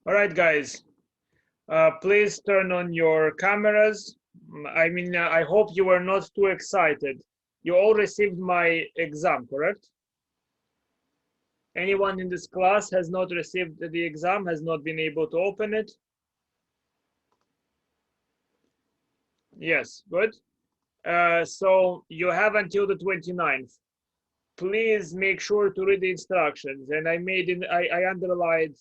All right, guys, please turn on your cameras. I hope you are not too excited. You all received my exam, correct? Anyone in this class has not received the exam, has not been able to open it? Yes, good. So you have until the 29th. Please make sure to read the instructions. And I underlined,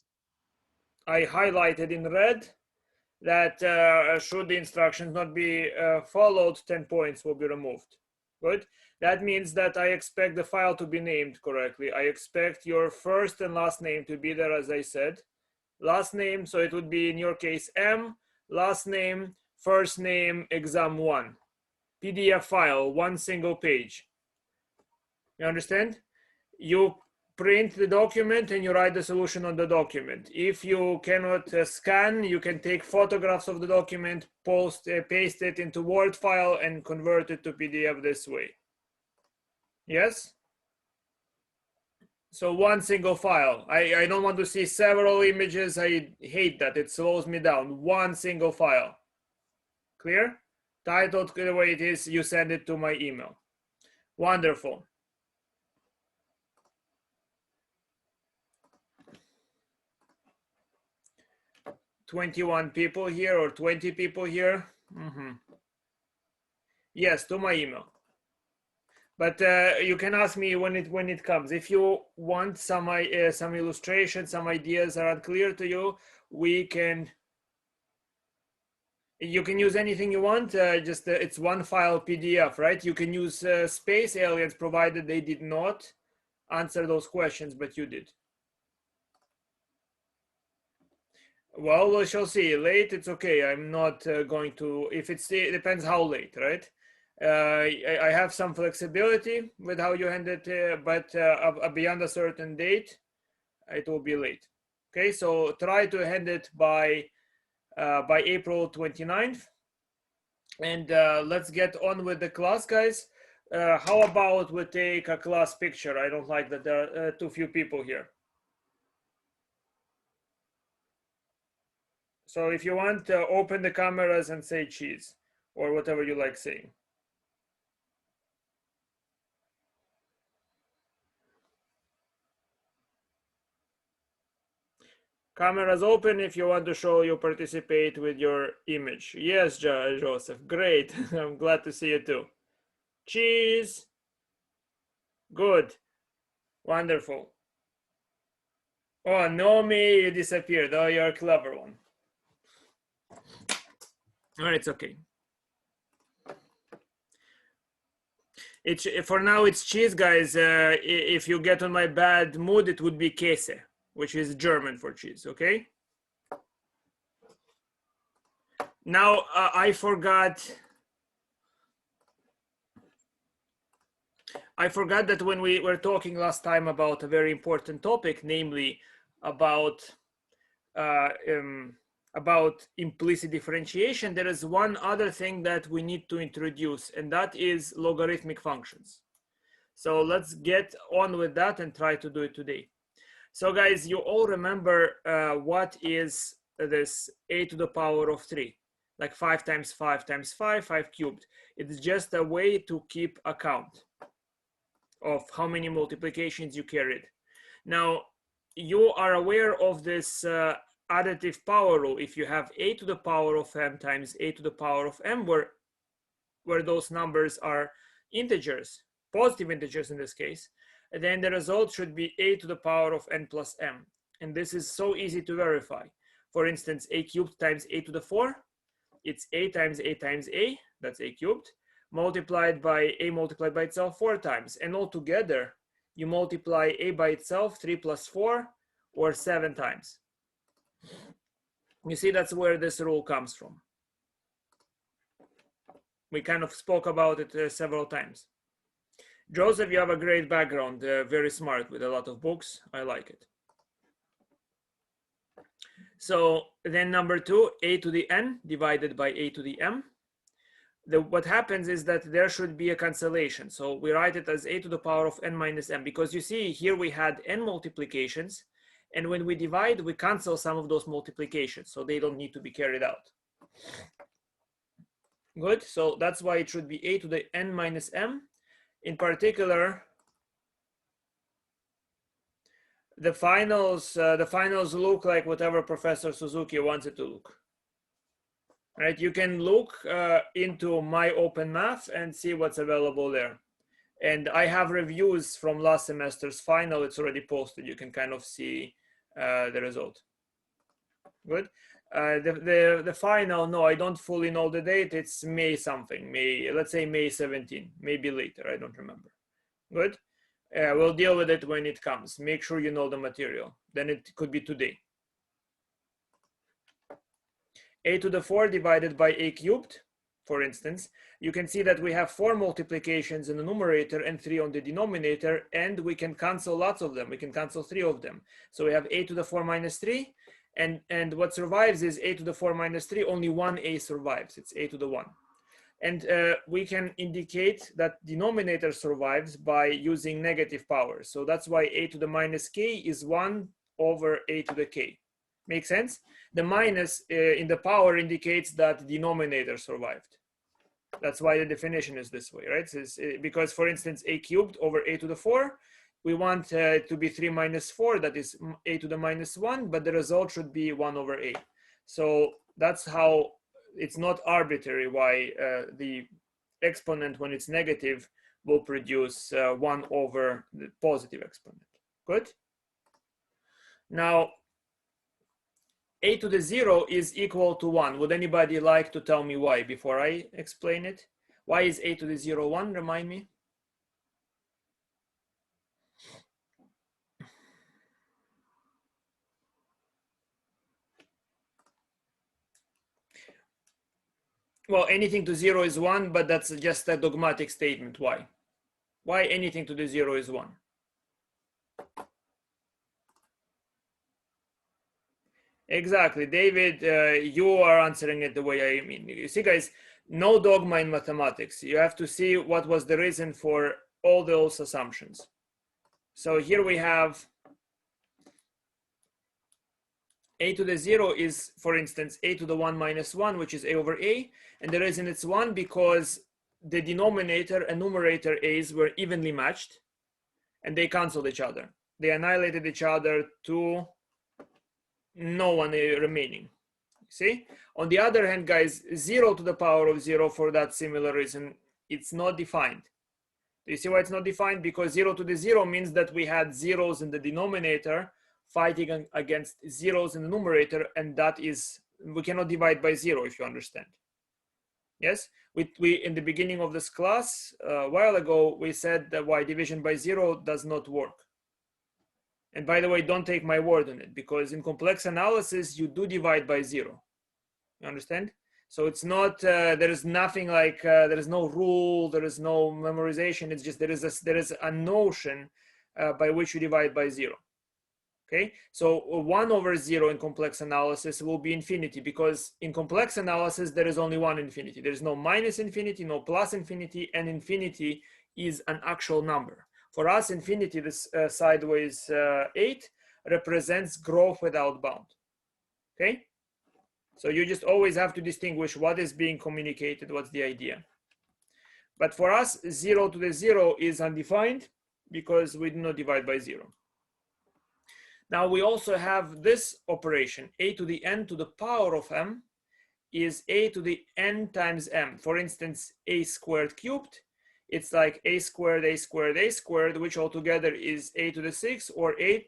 I highlighted in red that should the instructions not be followed, 10 points will be removed. Good. That means that I expect the file to be named correctly. I expect your first and last name to be there, as I said. Last name, so it would be in your case M, last name, first name, exam1. PDF file, one single page. You understand? You print the document and you write the solution on the document. If you cannot scan, you can take photographs of the document, paste it into Word file and convert it to PDF this way. Yes? So one single file. I don't want to see several images. I hate that. It slows me down. One single file. Clear? Titled the way it is, you send it to my email. Wonderful. 21 people here or 20 people here. Yes, to my email. But you can ask me when it comes. If you want some illustrations, some ideas are unclear to you, you can use anything you want. It's one file PDF, right? You can use space aliens provided they did not answer those questions, but you did. Well, we shall see. Late, it's okay. I'm not going to. It depends how late, right? I have some flexibility with how you hand it, but beyond a certain date, it will be late. Okay, so try to hand it by April 29th. And let's get on with the class, guys. How about we take a class picture? I don't like that there are too few people here. So if you want, open the cameras and say cheese or whatever you like saying. Cameras open if you want to show you participate with your image. Yes, Joseph, great. I'm glad to see you too. Cheese. Good. Wonderful. Oh, Nomi, you disappeared. Oh, you're a clever one. All right, it's okay. For now, it's cheese, guys. If you get on my bad mood, it would be Käse, which is German for cheese, okay? Now, I forgot that when we were talking last time about a very important topic, namely about implicit differentiation, there is one other thing that we need to introduce, and that is logarithmic functions. So let's get on with that and try to do it today. So guys, you all remember what is this a to the power of 3? Like 5 times 5 times 5, 5 cubed. It's just a way to keep account of how many multiplications you carried. Now, you are aware of this additive power rule. If you have a to the power of m times a to the power of m, where those numbers are integers, positive integers in this case, and then the result should be a to the power of n plus m. And this is so easy to verify. For instance, a cubed times a to the 4, it's a times a times a, that's a cubed, multiplied by a multiplied by itself 4 times. And altogether, you multiply a by itself 3 plus 4, or 7 times. You see, that's where this rule comes from. We kind of spoke about it several times. Joseph, you have a great background, very smart with a lot of books. I like it. So then number 2, a to the n divided by a to the m. What happens is that there should be a cancellation. So we write it as a to the power of n minus m, because you see here we had n multiplications And when we divide, we cancel some of those multiplications, so they don't need to be carried out. Good, so that's why it should be a to the n minus m. In particular, the finals look like whatever Professor Suzuki wants it to look. Right, you can look into my open math and see what's available there. And I have reviews from last semester's final. It's already posted. You can kind of see the result. Good. The final, no, I don't fully know the date. It's May something, let's say May 17, maybe later. I don't remember. Good. We'll deal with it when it comes. Make sure you know the material. Then it could be today. A to the 4 divided by a cubed, for instance, you can see that we have 4 multiplications in the numerator and 3 on the denominator, and we can cancel lots of them. We can cancel 3 of them. So we have a to the 4 minus 3, and what survives is a to the 4 minus 3. Only one a survives. It's a to the 1. And we can indicate that denominator survives by using negative power. So that's why a to the minus k is 1 over a to the k. Make sense? The minus in the power indicates that the denominator survived. That's why the definition is this way, right? So because, for instance, a cubed over a to the 4, we want it to be 3 minus 4, that is a to the minus 1, but the result should be 1 over a. So that's how it's not arbitrary why the exponent, when it's negative, will produce 1 over the positive exponent. Good? Now, a to the 0 is equal to 1. Would anybody like to tell me why before I explain it? Why is a to the 0 1? Remind me. Well, anything to 0 is 1, but that's just a dogmatic statement. Why? Why anything to the 0 is 1? Exactly, David, you are answering it the way I mean. You see, guys, no dogma in mathematics. You have to see what was the reason for all those assumptions. So here we have a to the 0 is, for instance, a to the 1 minus 1, which is a over a. And the reason it's 1 because the denominator and numerator a's were evenly matched and they canceled each other. They annihilated each other to no one remaining. See? On the other hand, guys, 0 to the power of 0, for that similar reason, it's not defined. Do you see why it's not defined? Because 0 to the 0 means that we had zeros in the denominator fighting against zeros in the numerator, and that is, we cannot divide by 0, if you understand. Yes, we in the beginning of this class a while ago, we said that why division by 0 does not work. And by the way, don't take my word on it, because in complex analysis, you do divide by 0. You understand? So it's not, there is nothing like, there is no rule, there is no memorization. It's just, there is a notion by which you divide by 0. Okay, so 1 over 0 in complex analysis will be infinity, because in complex analysis, there is only one infinity. There is no minus infinity, no plus infinity, and infinity is an actual number. For us, infinity, this sideways 8, represents growth without bound. Okay, so you just always have to distinguish what is being communicated, what's the idea. But for us, 0 to the 0 is undefined because we do not divide by 0. Now we also have this operation, a to the n to the power of m is a to the n times m. For instance, a squared cubed, it's like a squared, a squared, a squared, which altogether is a to the 6, or a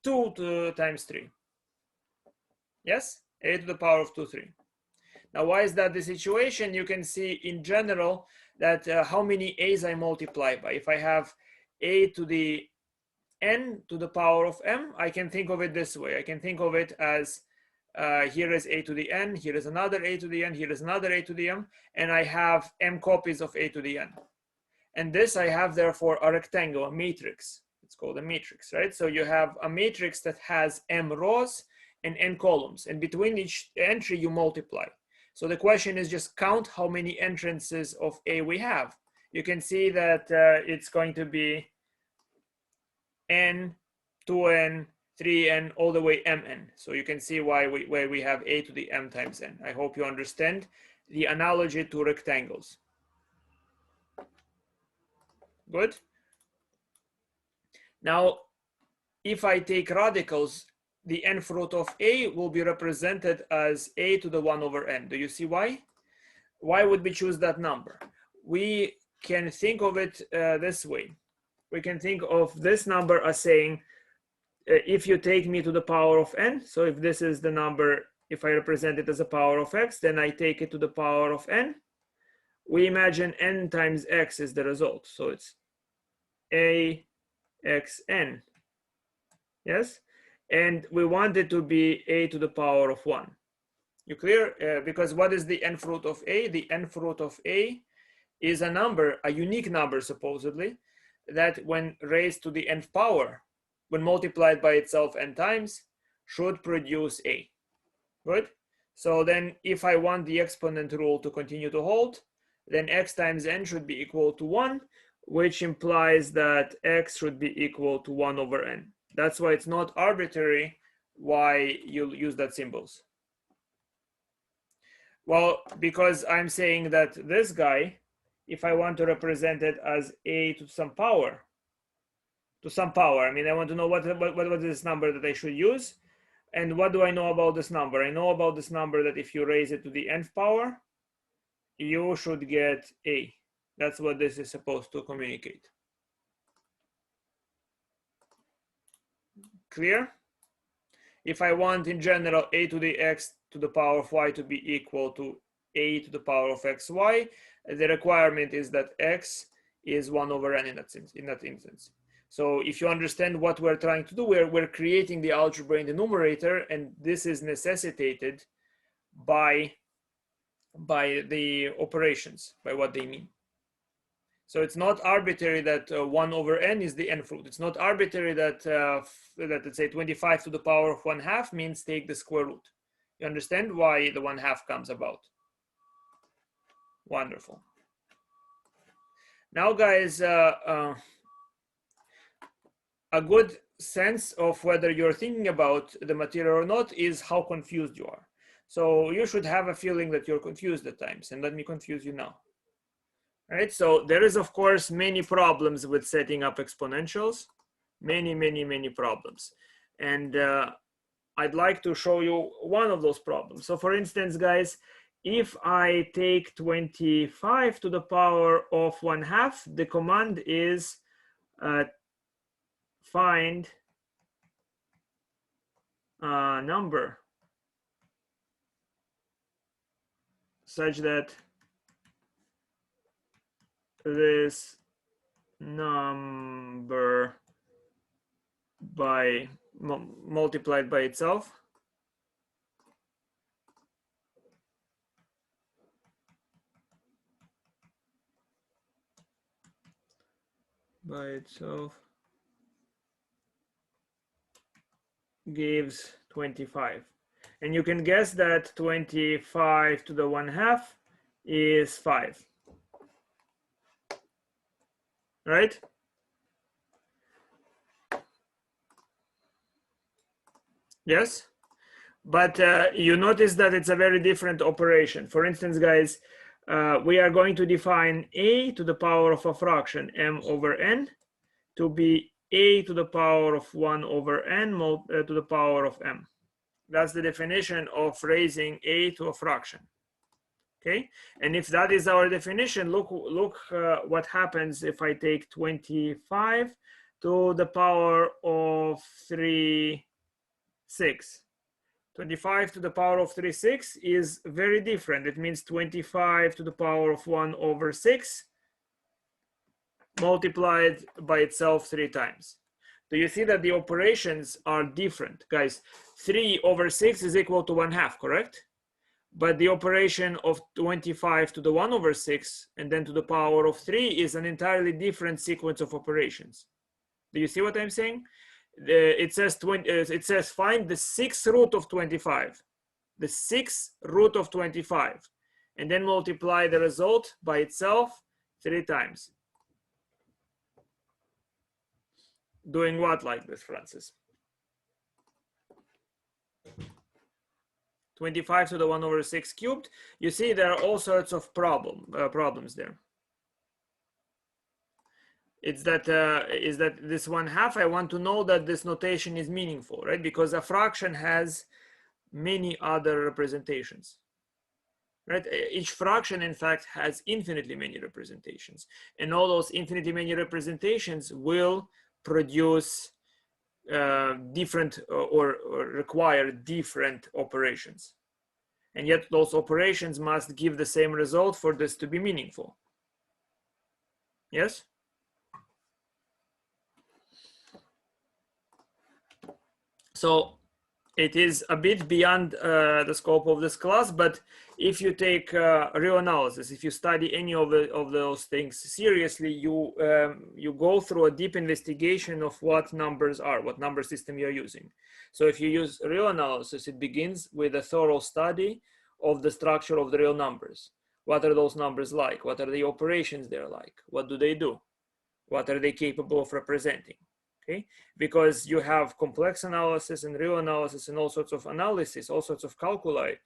2 times 3. Yes, a to the power of 2, 3. Now, why is that the situation? You can see in general that how many a's I multiply by. If I have a to the n to the power of m, I can think of it this way. I can think of it as here is a to the n, here is another a to the n, here is another a to the m, and I have m copies of a to the n. And this I have therefore a rectangle, a matrix. It's called a matrix, right? So you have a matrix that has m rows and n columns, and between each entry you multiply. So the question is just count how many entrances of a we have. You can see that it's going to be n, 2n, 3n all the way mn. So you can see why we have a to the m times n. I hope you understand the analogy to rectangles. Good. Now, if I take radicals, the nth root of a will be represented as a to the 1 over n. Do you see why? Why would we choose that number? We can think of it this way. We can think of this number as saying, if you take me to the power of n, so if this is the number, if I represent it as a power of x, then I take it to the power of n. We imagine n times x is the result. So it's a xn. Yes? And we want it to be a to the power of 1. You clear? Because what is the nth root of a? The nth root of a is a number, a unique number supposedly, that when raised to the nth power, when multiplied by itself n times, should produce a. Good? So then if I want the exponent rule to continue to hold, then x times n should be equal to 1, which implies that x should be equal to 1 over n. That's why it's not arbitrary why you use that symbols. Well, because I'm saying that this guy, if I want to represent it as a to some power, I mean, I want to know what is this number that I should use. And what do I know about this number? I know about this number that if you raise it to the nth power, you should get a. That's what this is supposed to communicate. Clear? If I want in general a to the x to the power of y to be equal to a to the power of xy, the requirement is that x is 1 over n in that instance. So if you understand what we're trying to do, we're creating the algebra in the numerator, and this is necessitated by the operations, by what they mean. So it's not arbitrary that 1 over n is the nth root. It's not arbitrary that, that let's say 25 to the power of 1/2 means take the square root. You understand why the 1/2 comes about? Wonderful. Now, guys, a good sense of whether you're thinking about the material or not is how confused you are. So you should have a feeling that you're confused at times, and let me confuse you now. All right, so there is, of course, many problems with setting up exponentials, many problems. And I'd like to show you one of those problems. So for instance, guys, if I take 25 to the power of 1/2, the command is find a number such that this number by multiplied by itself gives 25. And you can guess that 25 to the 1/2 is 5. Right? Yes? But you notice that it's a very different operation. For instance, guys, we are going to define a to the power of a fraction m over n to be a to the power of 1 over n to the power of m. That's the definition of raising a to a fraction. Okay, and if that is our definition, look what happens if I take 25 to the power of 3/6. 25 to the power of 3/6 is very different. It means 25 to the power of 1 over 6 multiplied by itself 3 times. Do you see that the operations are different? Guys, 3 over 6 is equal to 1/2, correct? But the operation of 25 to the 1 over 6 and then to the power of 3 is an entirely different sequence of operations. Do you see what I'm saying? It says find the 6th root of 25, the 6th root of 25, and then multiply the result by itself 3 times. Doing what like this, Francis? 25 to the 1 over 6 cubed. You see there are all sorts of problems there. It's that is that this 1/2, I want to know that this notation is meaningful, right? Because a fraction has many other representations, right? Each fraction, in fact, has infinitely many representations, and all those infinitely many representations will produce different or require different operations, and yet those operations must give the same result for this to be meaningful. Yes. So it is a bit beyond the scope of this class, but if you take real analysis, if you study any of those things seriously, you go through a deep investigation of what numbers are, what number system you're using. So if you use real analysis, it begins with a thorough study of the structure of the real numbers. What are those numbers like? What are the operations they're like? What do they do? What are they capable of representing? Okay, because you have complex analysis and real analysis and all sorts of analysis, all sorts of calculi,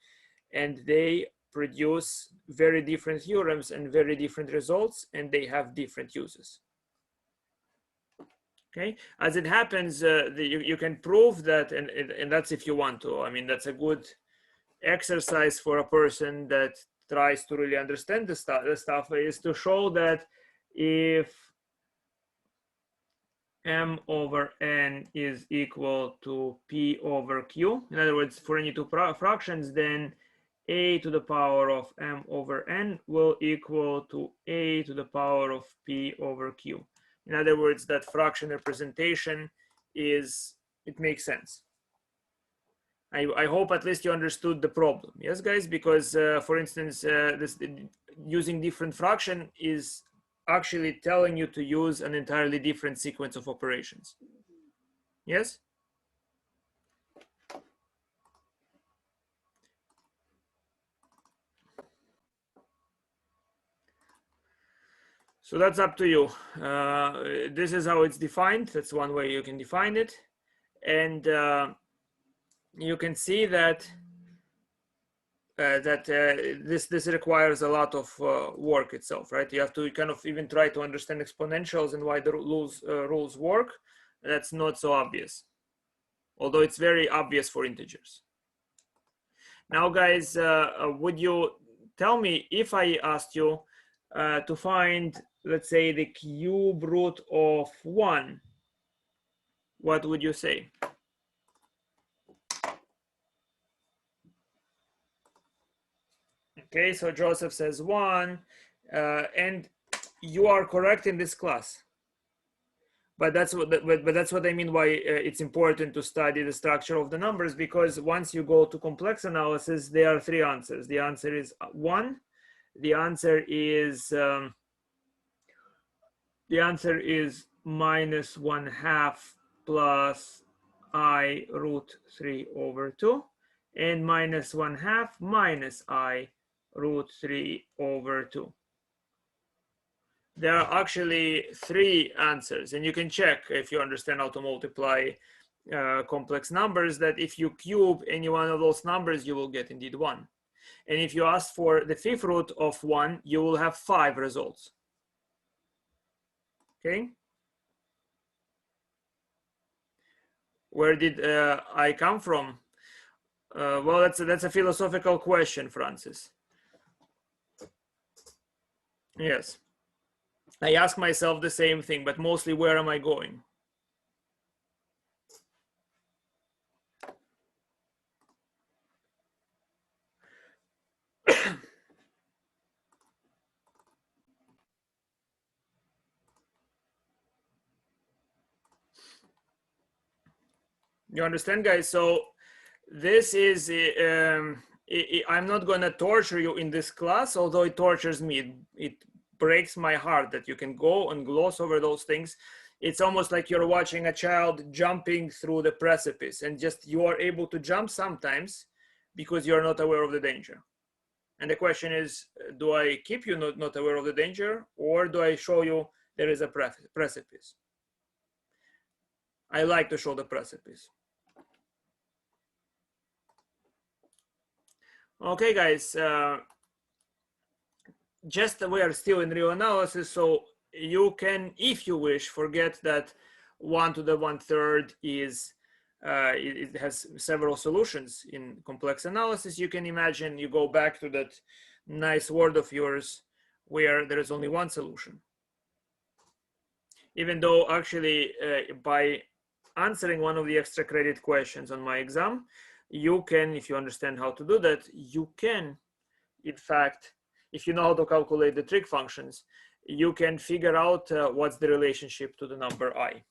and they produce very different theorems and very different results, and they have different uses. Okay, as it happens, you can prove that, and that's if you want to. I mean, that's a good exercise for a person that tries to really understand the stuff is to show that if m over n is equal to p over q. In other words, for any two fractions, then a to the power of m over n will equal to a to the power of p over q. In other words, that fraction representation it makes sense. I hope at least you understood the problem. Yes, guys, because for instance, this using different fraction is actually telling you to use an entirely different sequence of operations. Yes? So that's up to you. This is how it's defined. That's one way you can define it. And you can see that this requires a lot of work itself, right? You have to kind of even try to understand exponentials and why the rules work. That's not so obvious, although it's very obvious for integers. Now, guys, would you tell me if I asked you to find, let's say, the cube root of 1, what would you say? Okay, so Joseph says 1, and you are correct in this class. But that's what I mean why it's important to study the structure of the numbers, because once you go to complex analysis, there are 3 answers. The answer is 1. The answer is minus 1/2 plus I root 3 over 2, and minus 1/2 minus I root 3 over 2. There are actually 3 answers, and you can check if you understand how to multiply complex numbers, that if you cube any one of those numbers, you will get indeed 1. And if you ask for the 5th root of 1, you will have 5 results. Okay. Where did I come from? Well, that's a philosophical question, Francis. Yes. I ask myself the same thing, but mostly where am I going? You understand, guys? So this is, I'm not going to torture you in this class, although it tortures me. It breaks my heart that you can go and gloss over those things. It's almost like you're watching a child jumping through the precipice, and just you are able to jump sometimes because you're not aware of the danger. And the question is, do I keep you not aware of the danger, or do I show you there is a precipice? I like to show the precipice. Okay, guys, just we are still in real analysis, so you can, if you wish, forget that 1 to the 1/3 is it has several solutions in complex analysis. You can imagine you go back to that nice word of yours where there is only one solution. Even though actually by answering one of the extra credit questions on my exam, you can, if you understand how to do that, you can, in fact, if you know how to calculate the trig functions, you can figure out what's the relationship to the number I.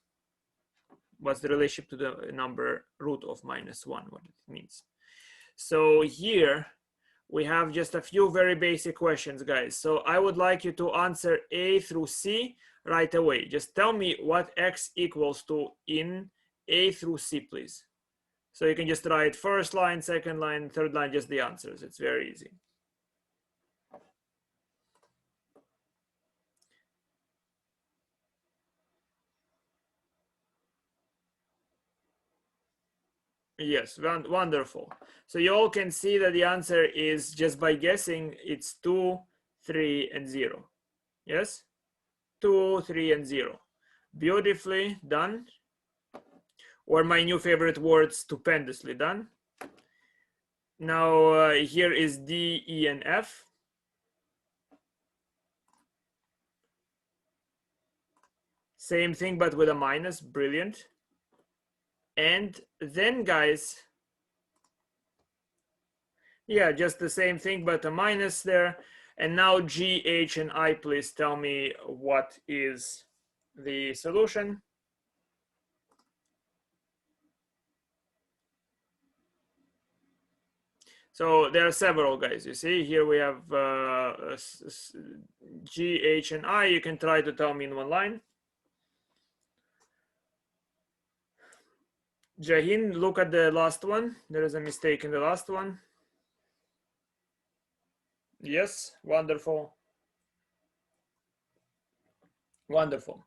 What's the relationship to the number root of -1, what it means. So here we have just a few very basic questions, guys. So I would like you to answer A through C right away. Just tell me what X equals to in A through C, please. So you can just write first line, second line, third line, just the answers. It's very easy. Yes, wonderful. So you all can see that the answer is, just by guessing, it's 2, 3, and 0. Yes? 2, 3, and 0. Beautifully done. Or my new favorite word, stupendously done. Now here is D, E, and F. Same thing, but with a minus. Brilliant. And then, guys, yeah, just the same thing, but a minus there. And now G, H, and I, please tell me what is the solution. So there are several, guys. You see, here we have G, H, and I. You can try to tell me in one line. Jahin, look at the last one. There is a mistake in the last one. Yes, wonderful. Wonderful.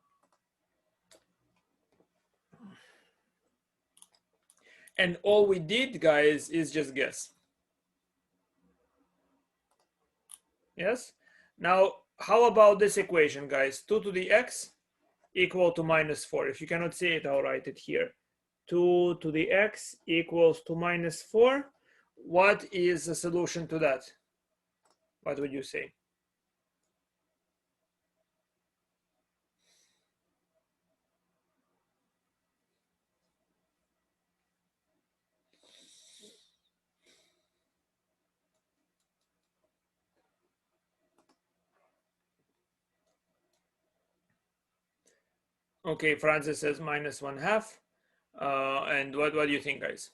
And all we did, guys, is just guess. Yes? Now, how about this equation, guys? 2 to the x equal to -4. If you cannot see it, I'll write it here. 2 to the x equals to -4. What is the solution to that? What would you say? Okay, Francis says -1/2. And what do you think, guys?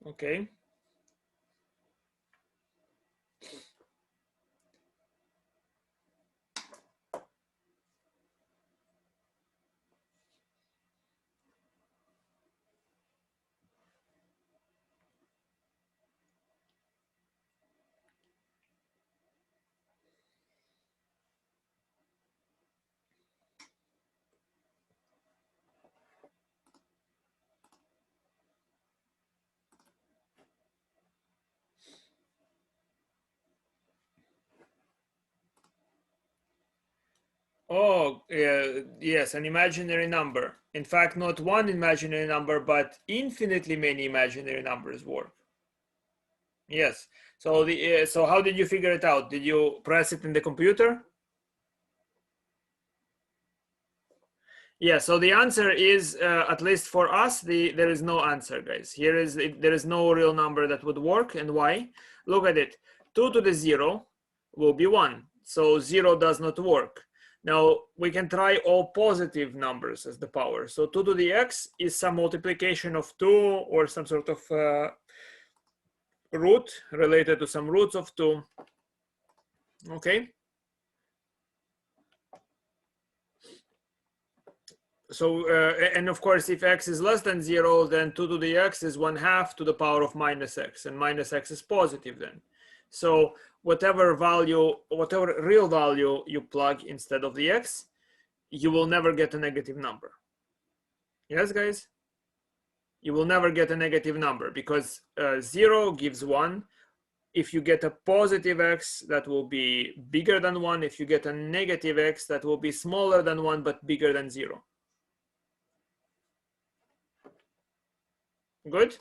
Okay. Oh, yes, an imaginary number. In fact, not one imaginary number, but infinitely many imaginary numbers work. Yes. So so how did you figure it out? Did you press it in the computer? Yeah. So the answer is, at least for us, there is no answer, guys. There is no real number that would work, and why? Look at it. 2 to the 0 will be 1. So 0 does not work. Now we can try all positive numbers as the power. So 2 to the x is some multiplication of 2 or some sort of root related to some roots of 2. Okay. So and of course, if x is less than 0, then 2 to the x is 1/2 to the power of -x, and -x is positive then. So whatever real value you plug instead of the x, you will never get a negative number. Yes, guys? You will never get a negative number because 0 gives 1. If you get a positive x, that will be bigger than 1. If you get a negative x, that will be smaller than 1 but bigger than 0. Good?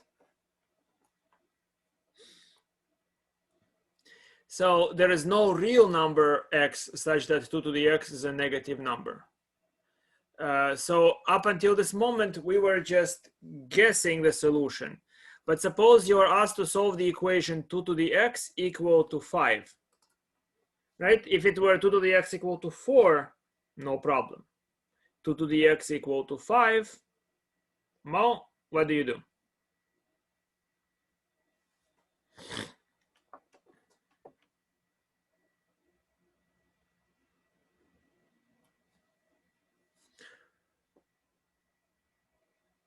So there is no real number x such that 2 to the x is a negative number. So up until this moment, we were just guessing the solution. But suppose you are asked to solve the equation 2 to the x equal to 5. Right? If it were 2 to the x equal to 4, no problem. 2 to the x equal to 5, well, what do you do?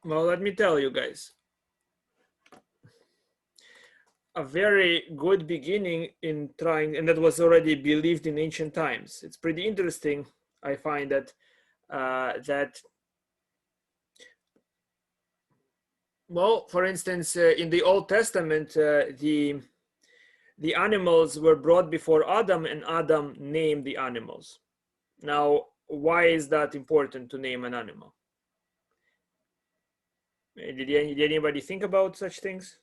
Well, let me tell you guys. A very good beginning in trying, and that was already believed in ancient times. It's pretty interesting. I find that well, for instance, in the Old Testament, the animals were brought before Adam, and Adam named the animals. Now, why is that important to name an animal? Did anybody think about such things?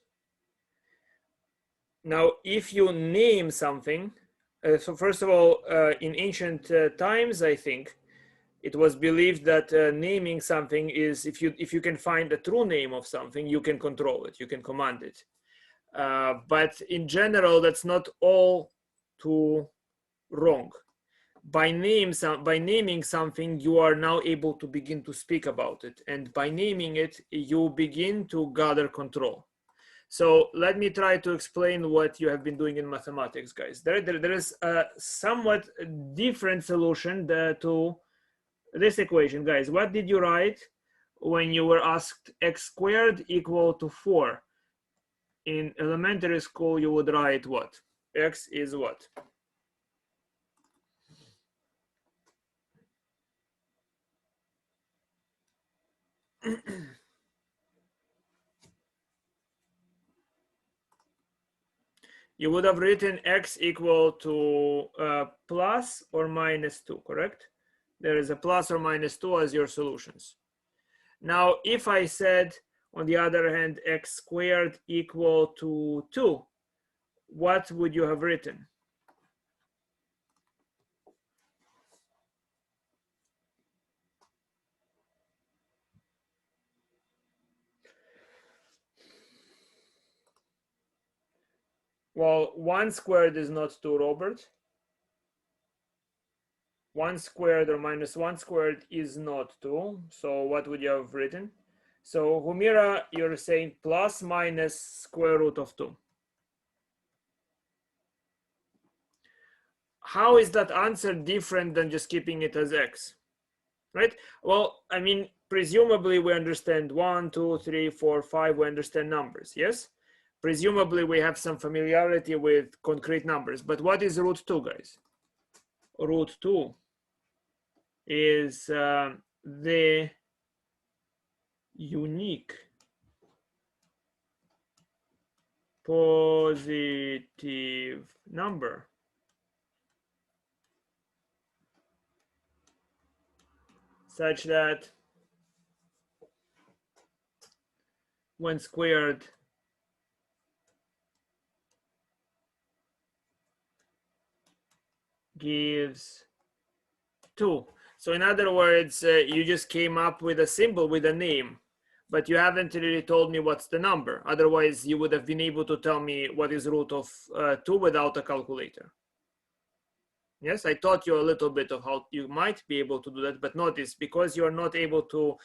Now, if you name something, so first of all, in ancient times, I think it was believed that naming something is, if you can find the true name of something, you can control it, you can command it. But in general, that's not all too wrong. By naming something, you are now able to begin to speak about it, and by naming it, you begin to gather control. So let me try to explain what you have been doing in mathematics, guys. There is a somewhat different solution to this equation, guys. What did you write when you were asked x squared equal to 4? In elementary school, you would write what? X is what? You would have written x equal to plus or minus 2, correct? There is a plus or minus 2 as your solutions. Now, if I said, on the other hand, x squared equal to 2, what would you have written? Well, 1 squared is not 2, Robert. 1 squared or minus 1 squared is not 2. So what would you have written? So Humira, you're saying plus minus square root of 2. How is that answer different than just keeping it as x? Right? Well, I mean, presumably we understand 1, 2, 3, 4, 5, we understand numbers, yes? Presumably we have some familiarity with concrete numbers, but what is root 2, guys? Root 2 is the unique positive number such that when squared gives 2. So in other words, you just came up with a symbol, with a name, but you haven't really told me what's the number. Otherwise, you would have been able to tell me what is root of 2 without a calculator. Yes, I taught you a little bit of how you might be able to do that, but notice, because you are not able to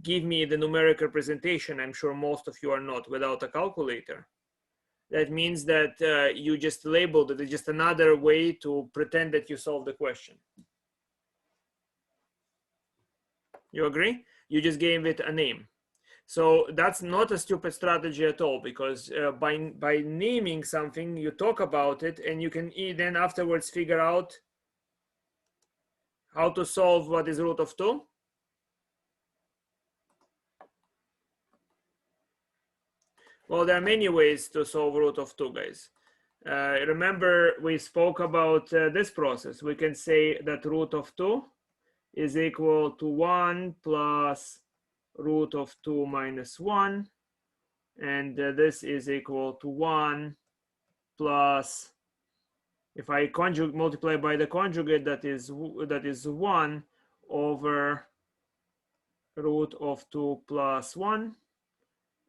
give me the numeric representation, I'm sure most of you are not, without a calculator. That means that you just labeled it. It's just another way to pretend that you solved the question. You agree? You just gave it a name. So that's not a stupid strategy at all, because by naming something, you talk about it, and you can then afterwards figure out how to solve what is root of 2. Well, there are many ways to solve root of 2, guys. Remember, we spoke about this process. We can say that root of 2 is equal to 1 plus root of 2 minus 1. And this is equal to 1 plus, if I multiply by the conjugate, that is 1 over root of 2 plus 1,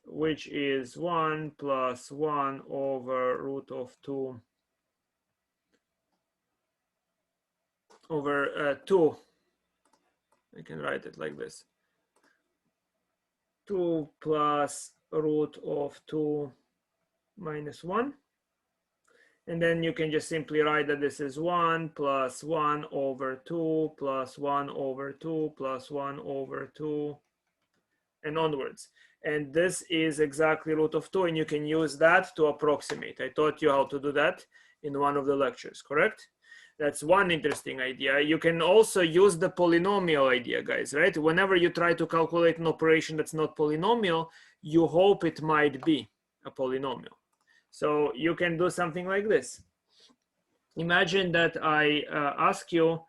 which is 1 plus 1 over root of 2 over 2. I can write it like this: 2 plus root of 2 minus 1. And then you can just simply write that this is 1 plus 1 over 2 plus 1 over 2 plus 1 over 2 and onwards. And this is exactly root of 2, and you can use that to approximate. I taught you how to do that in one of the lectures, correct? That's one interesting idea. You can also use the polynomial idea, guys, right? Whenever you try to calculate an operation that's not polynomial, you hope it might be a polynomial. So you can do something like this. Imagine that I ask you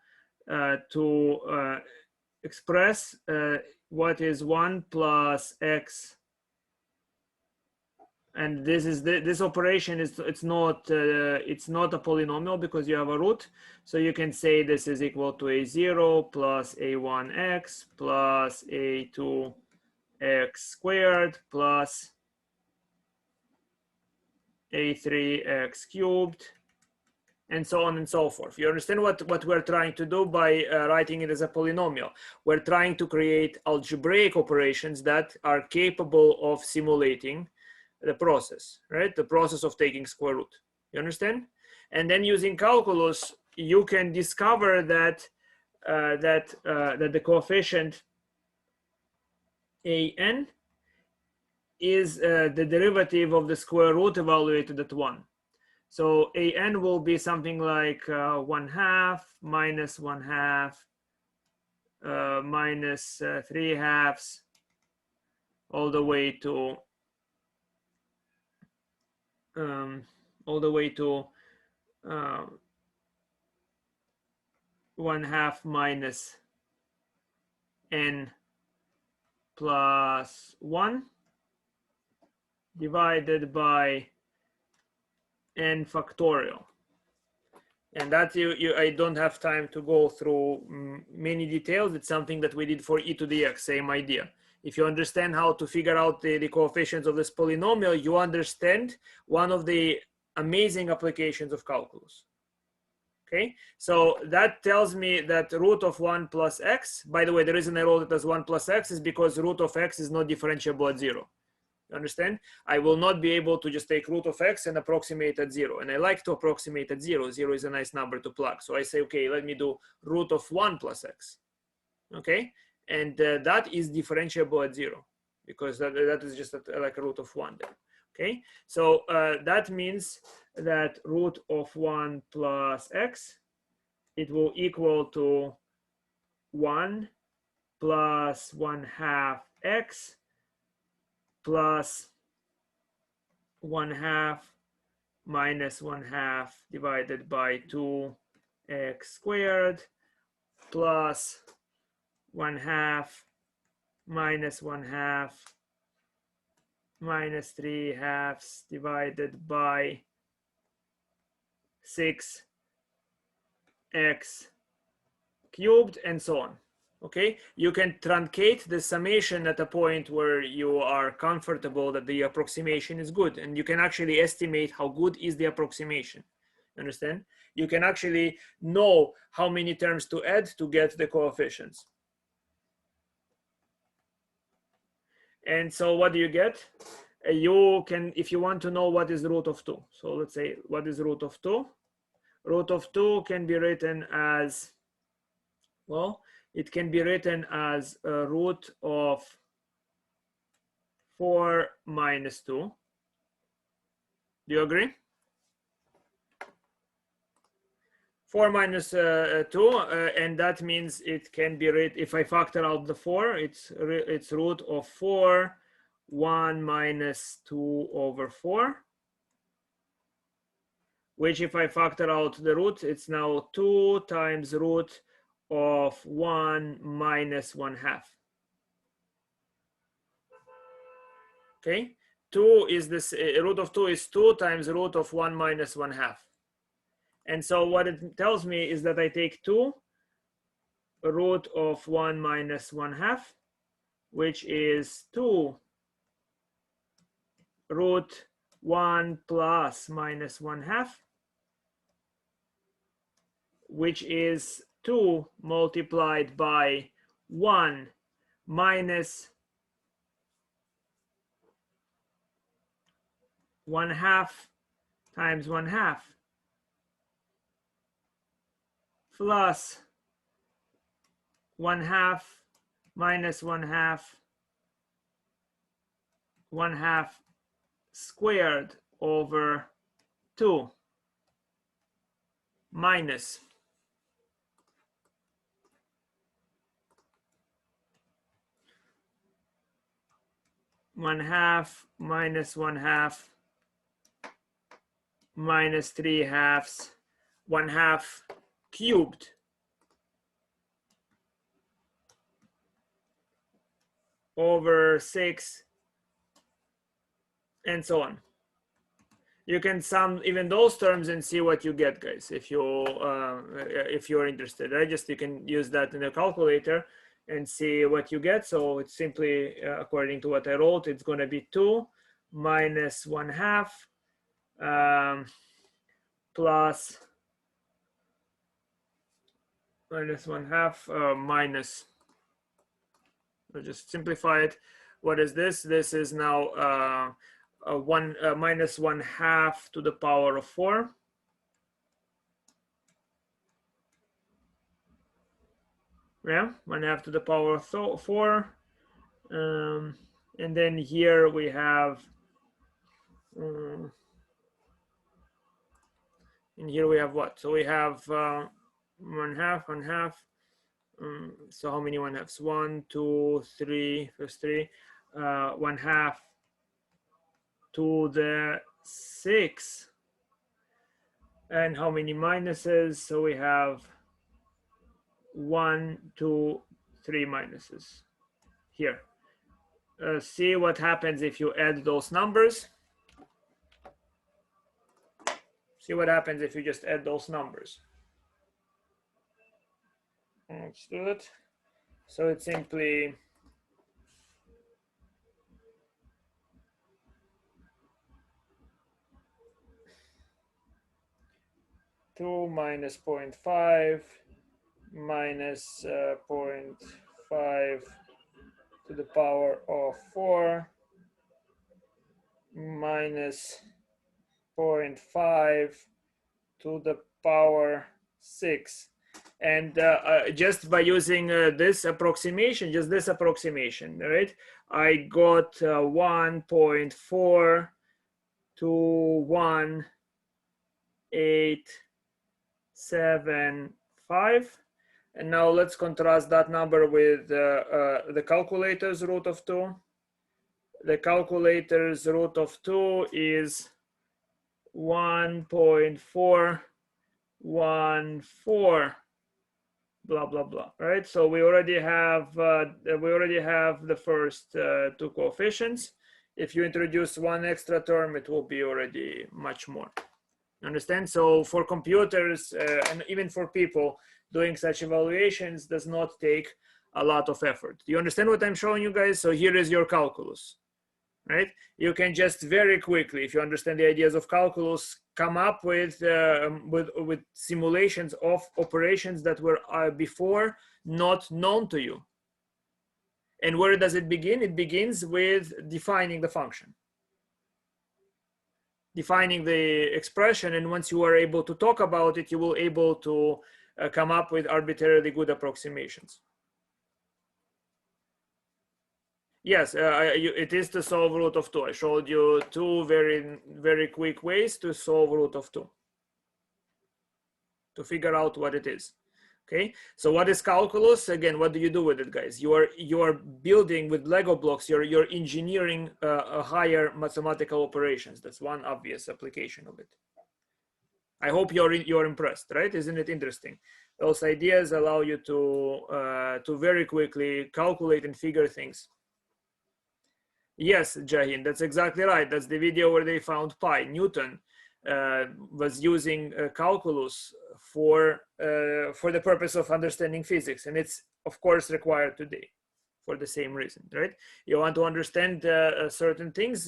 to express what is 1 plus x, and this operation is it's not a polynomial because you have a root. So you can say this is equal to a0 plus a1x plus a2x squared plus a3x cubed, and so on and so forth. You understand what we're trying to do by writing it as a polynomial? We're trying to create algebraic operations that are capable of simulating the process, right? The process of taking square root. You understand? And then using calculus, you can discover that that the coefficient an is the derivative of the square root evaluated at 1. So an will be something like 1/2 minus 1/2 minus 3/2 all the way to 1/2 minus n plus 1 divided by n factorial. And that I don't have time to go through many details. It's something that we did for e to the x, same idea. If you understand how to figure out the coefficients of this polynomial, you understand one of the amazing applications of calculus. Okay, so that tells me that root of 1 plus x, by the way, the reason I wrote it as 1 plus x is because root of x is not differentiable at 0. You understand? I will not be able to just take root of x and approximate at 0. And I like to approximate at 0. 0 is a nice number to plug. So I say, okay, let me do root of 1 plus x. Okay, and that is differentiable at 0 because that is just like a root of 1 there. Okay, so that means that root of 1 plus x, it will equal to 1 plus 1/2 x plus 1/2 minus 1/2 divided by 2x squared plus 1/2 minus 1/2 minus 3/2 divided by 6x cubed, and so on. Okay, you can truncate the summation at a point where you are comfortable that the approximation is good, and you can actually estimate how good is the approximation. Understand? You can actually know how many terms to add to get the coefficients. And so what do you get? You can, if you want to know what is root of 2. So let's say, what is root of 2? Root of 2 can be written as, well, it can be written as a root of 4 minus 2. Do you agree? 4 minus 2, and that means it can be written, if I factor out the 4, it's root of 4, 1 minus 2 over 4, which if I factor out the root, it's now 2 times root of 1 minus 1/2. Okay, 2 is this, root of 2 is 2 times root of 1 minus 1/2. And so what it tells me is that I take 2 root of 1 minus 1/2, which is 2 root 1 plus minus 1/2, which is 2 multiplied by 1 minus 1/2 times 1/2 plus 1/2 minus 1/2 1/2 squared over 2 minus 1/2 minus 1/2 minus 3/2 1/2 cubed over 6, and so on. You can sum even those terms and see what you get, guys, if you're interested. Right? Just you can use that in a calculator and see what you get. So it's simply according to what I wrote, it's going to be 2 minus 1/2 plus minus 1/2 minus, I'll just simplify it. What is this? This is now minus 1/2 to the power of 4. Yeah, 1/2 to the power of 4. And then here we have, and here we have what? So we have 1/2, 1/2. So how many 1/2s? 1, 2, 3, first 3, 1/2 to the 6. And how many minuses? So we have 1, 2, 3 minuses here. See what happens if you add those numbers. See what happens if you just add those numbers. Let's do it. So it's simply two minus 0.5 minus 0.5 to the power of 4 minus 0.5 to the power 6. And just by using this approximation, right, I got 1.4 to 1.875. And now let's contrast that number with the calculator's root of 2. The calculator's root of 2 is 1.414, blah blah blah. Right? So we already have the first two coefficients. If you introduce one extra term, it will be already much more. Understand? So for computers and even for people, doing such evaluations does not take a lot of effort. Do you understand what I'm showing you guys? So here is your calculus, right? You can just very quickly, if you understand the ideas of calculus, come up with simulations of operations that were before not known to you. And where does it begin? It begins with defining the function, defining the expression, and once you are able to talk about it, you will be able to come up with arbitrarily good approximations. Yes, it is to solve root of 2. I showed you two very quick ways to solve root of 2, to figure out what it is. Okay, so what is calculus? Again, what do you do with it, guys? You are building with Lego blocks. You're engineering a higher mathematical operations. That's one obvious application of it. I hope you're impressed, right? Isn't it interesting? Those ideas allow you to very quickly calculate and figure things. Yes, Jahin, that's exactly right. That's the video where they found pi. Newton was using calculus for the purpose of understanding physics, and it's of course required today for the same reason, right? You want to understand certain things,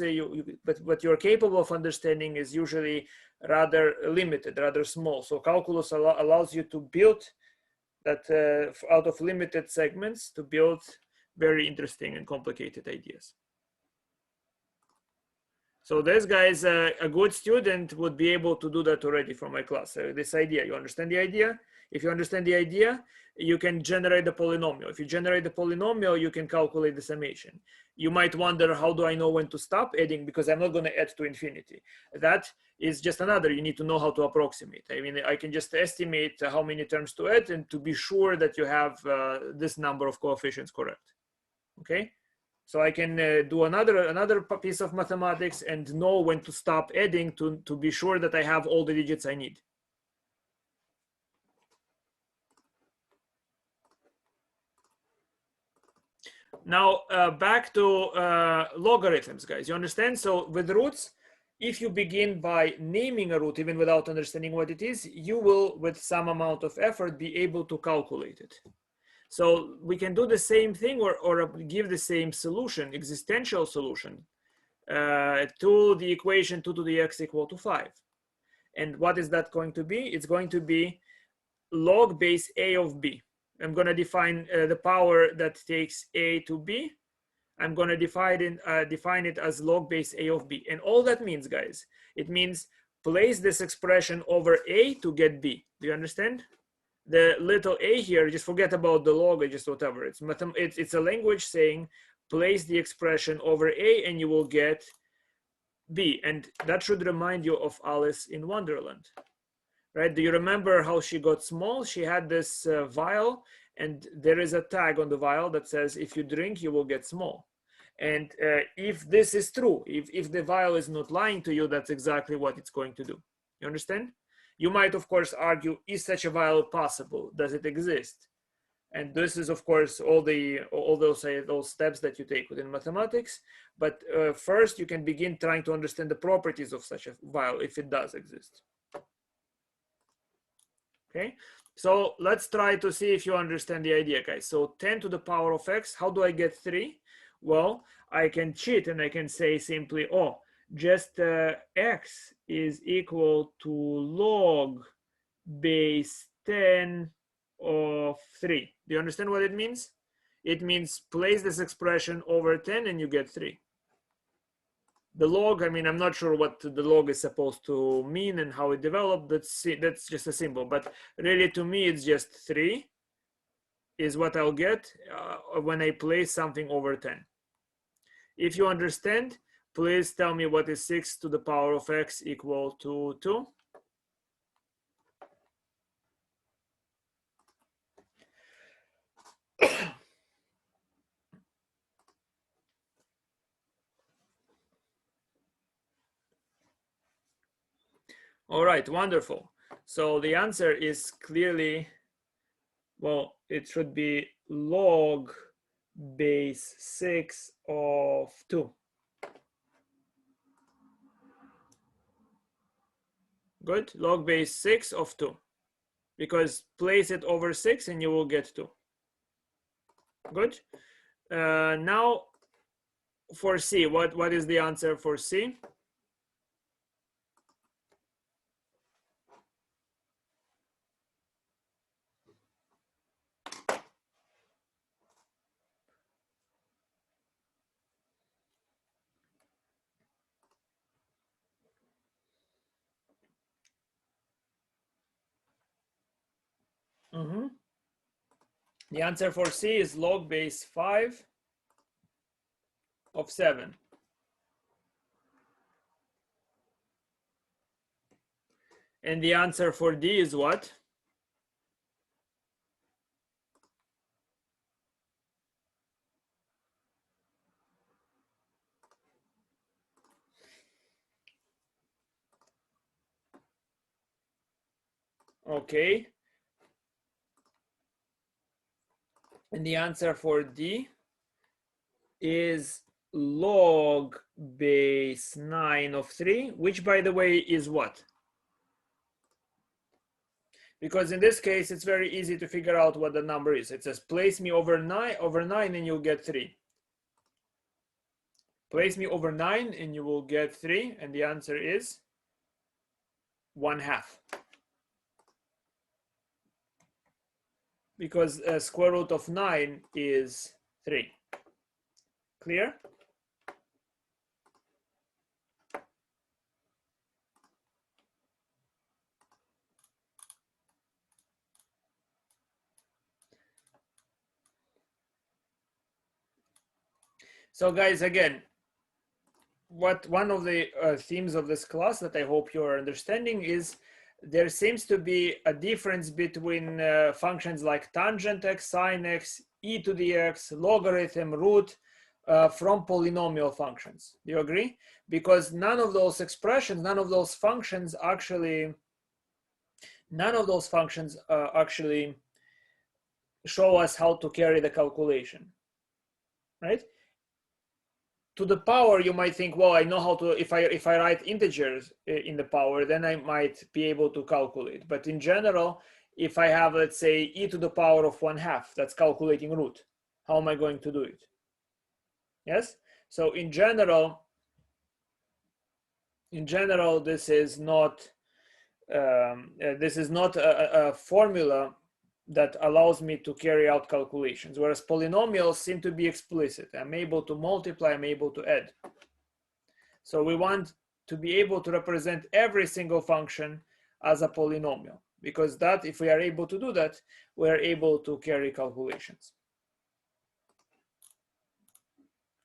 but what you're capable of understanding is usually rather limited, rather small. So calculus allows you to build that out of limited segments, to build very interesting and complicated ideas. So this guy is a good student would be able to do that already from my class. This idea, you understand the idea? If you understand the idea, you can generate the polynomial. If you generate the polynomial, you can calculate the summation. You might wonder, how do I know when to stop adding? Because I'm not going to add to infinity. That is just another, you need to know how to approximate. I mean, I can just estimate how many terms to add and to be sure that you have this number of coefficients correct. Okay? So I can do another piece of mathematics and know when to stop adding to be sure that I have all the digits I need. Now back to logarithms, guys. You understand? So with roots, if you begin by naming a root even without understanding what it is, you will, with some amount of effort, be able to calculate it. So we can do the same thing or give the same solution, existential solution, to the equation 2 to the x equal to 5. And what is that going to be? It's going to be log base a of b. I'm going to define the power that takes a to b. I'm going to define it as log base a of b. And all that means, guys, it means place this expression over a to get b. Do you understand? The little a here, just forget about the log or just whatever. It's a language saying place the expression over a and you will get b. And that should remind you of Alice in Wonderland, right? Do you remember how she got small? She had this vial, and there is a tag on the vial that says, if you drink, you will get small. And if this is true, if the vial is not lying to you, that's exactly what it's going to do. You understand? You might, of course, argue, is such a vial possible? Does it exist? And this is, of course, all those steps that you take within mathematics. But first, you can begin trying to understand the properties of such a vial, if it does exist. Okay, so let's try to see if you understand the idea, guys. So 10 to the power of x, how do I get 3? Well, I can cheat and I can say simply, oh, just x is equal to log base 10 of 3. Do you understand what it means? It means place this expression over 10 and you get 3. The log, I mean, I'm not sure what the log is supposed to mean and how it developed. That's just a symbol. But really, to me, it's just 3 is what I'll get when I place something over 10. If you understand, please tell me what is 6 to the power of x equal to 2. All right, wonderful. So the answer is clearly, well, it should be log base 6 of 2. Good, log base 6 of 2. Because place it over 6 and you will get 2. Good. Now for C, what is the answer for C? The answer for C is log base 5 of 7. And the answer for D is what? Okay. And the answer for D is log base 9 of 3, which by the way is what? Because in this case, it's very easy to figure out what the number is. It says place me over 9 and you'll get 3. Place me over 9 and you will get 3. And the answer is 1/2. Because square root of 9 is 3. Clear? So guys, again, one of the themes of this class that I hope you're understanding is there seems to be a difference between functions like tangent x, sine x, e to the x, logarithm, root from polynomial functions. Do you agree? Because none of those expressions, none of those functions actually show us how to carry the calculation, right? To the power, you might think, well, I know how to, if I write integers in the power, then I might be able to calculate. But in general, if I have, let's say, e to the power of 1/2, that's calculating root. How am I going to do it? Yes. So in general, this is not a formula that allows me to carry out calculations, whereas polynomials seem to be explicit. I'm able to multiply, I'm able to add. So we want to be able to represent every single function as a polynomial, because that, if we are able to do that, we are able to carry calculations.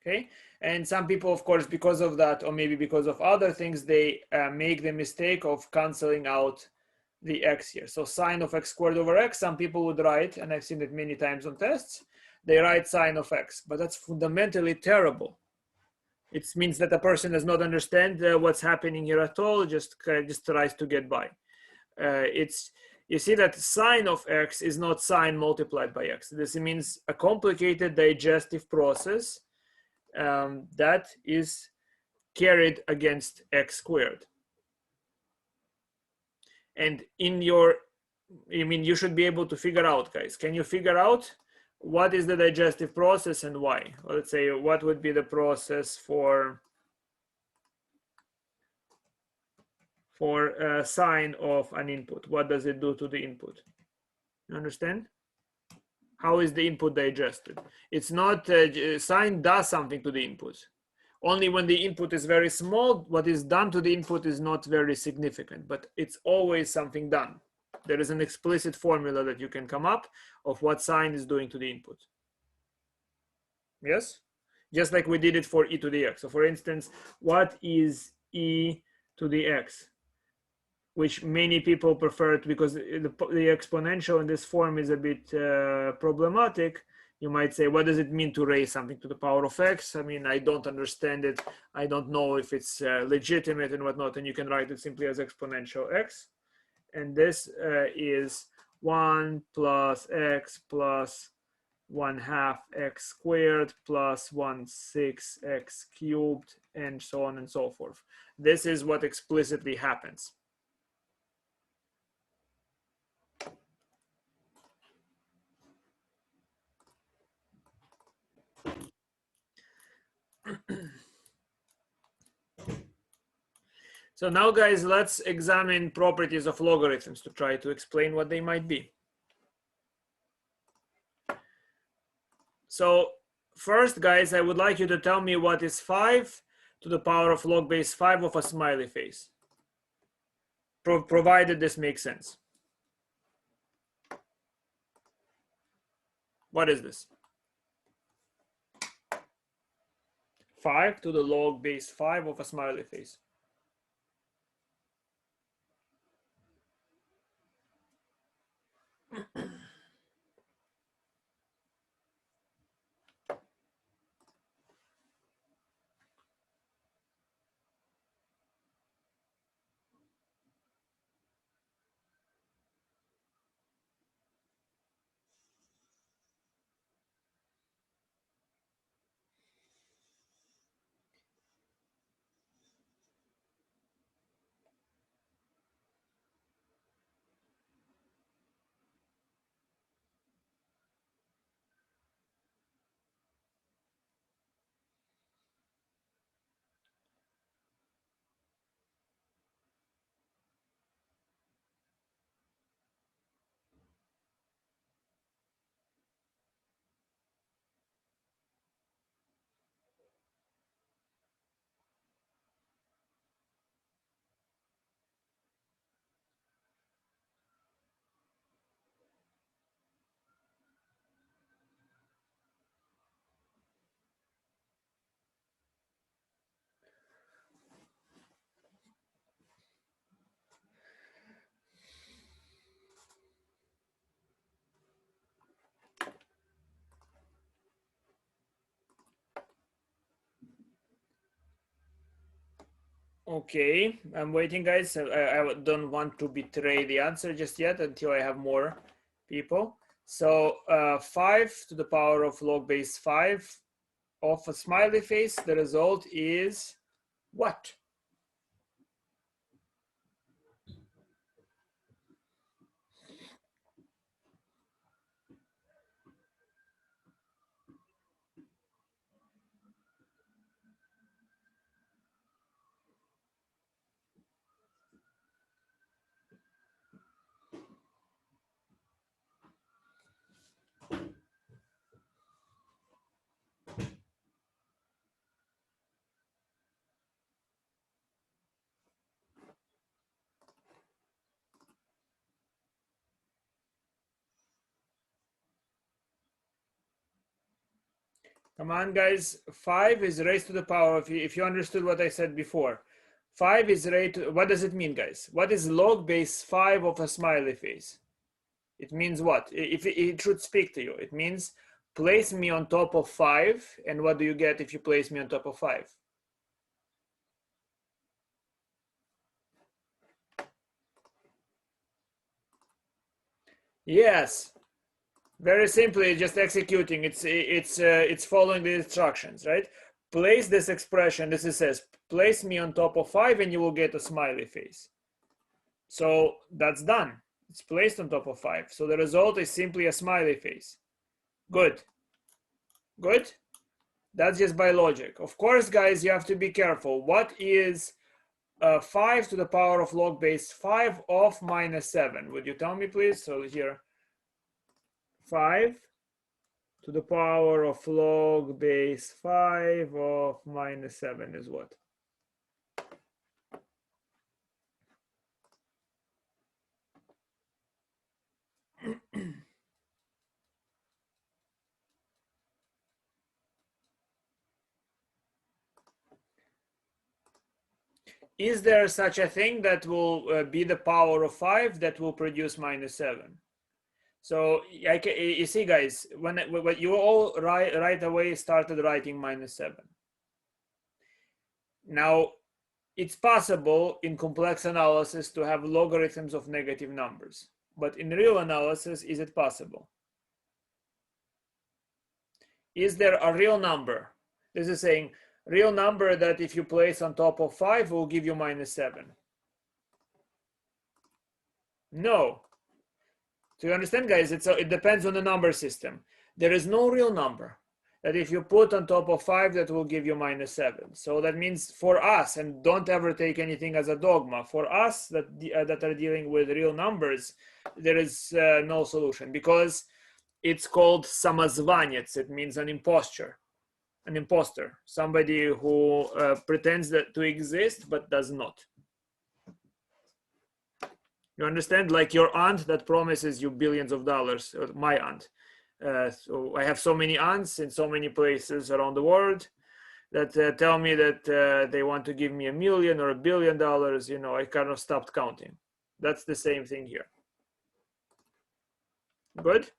Okay, and some people, of course, because of that, or maybe because of other things, they make the mistake of canceling out the x here. So sine of x squared over x, some people would write, and I've seen it many times on tests, they write sine of x, but that's fundamentally terrible. It means that the person does not understand what's happening here at all, just tries to get by. You see that sine of x is not sine multiplied by x. This means a complicated digestive process that is carried against x squared. And you should be able to figure out, guys. Can you figure out what is the digestive process and why? Let's say, what would be the process for sine of an input? What does it do to the input? You understand? How is the input digested? It's not, sine does something to the input. Only when the input is very small, what is done to the input is not very significant, but it's always something done. There is an explicit formula that you can come up of what sine is doing to the input. Yes? Just like we did it for e to the x. So for instance, what is e to the x? Which many people prefer it because the exponential in this form is a bit problematic. You might say, what does it mean to raise something to the power of x? I mean, I don't understand it. I don't know if it's legitimate and whatnot. And you can write it simply as exponential x. And this is 1 plus x plus 1/2 x squared plus 1/6 x cubed, and so on and so forth. This is what explicitly happens. So now, guys, let's examine properties of logarithms to try to explain what they might be. So first, guys, I would like you to tell me what is 5 to the power of log base 5 of a smiley face, provided this makes sense. What is this? 5 to the log base 5 of a smiley face. Okay, I'm waiting, guys. I don't want to betray the answer just yet until I have more people. So 5 to the power of log base 5 of a smiley face, the result is what? Come on, guys. 5 is raised to the power of, if you understood what I said before, 5 is raised to, what does it mean, guys? What is log base 5 of a smiley face? It means what? If it should speak to you, it means place me on top of 5, and what do you get if you place me on top of 5? Yes, very simply, just executing. It's following the instructions, right? Place this expression. This is says place me on top of 5, and you will get a smiley face. So that's done. It's placed on top of 5. So the result is simply a smiley face. Good. Good. That's just by logic. Of course, guys, you have to be careful. What is 5 to the power of log base 5 of minus 7? Would you tell me, please? So here, 5 to the power of log base 5 of minus 7 is what? Is there such a thing that will be the power of 5 that will produce minus 7? So you see, guys, when you all right away started writing minus 7. Now, it's possible in complex analysis to have logarithms of negative numbers, but in real analysis, is it possible? Is there a real number? This is saying real number that if you place on top of 5 will give you minus 7. No. So you understand, guys, it depends on the number system. There is no real number that if you put on top of 5 that will give you minus 7. So that means for us, and don't ever take anything as a dogma, for us that are dealing with real numbers, there is no solution, because it's called samozvanец. It means an impostor, somebody who pretends to exist but does not. You understand? Like your aunt that promises you billions of dollars, or my aunt. So I have so many aunts in so many places around the world. that tell me that they want to give me $1 million or $1 billion, you know, I kind of stopped counting. That's the same thing here. Good.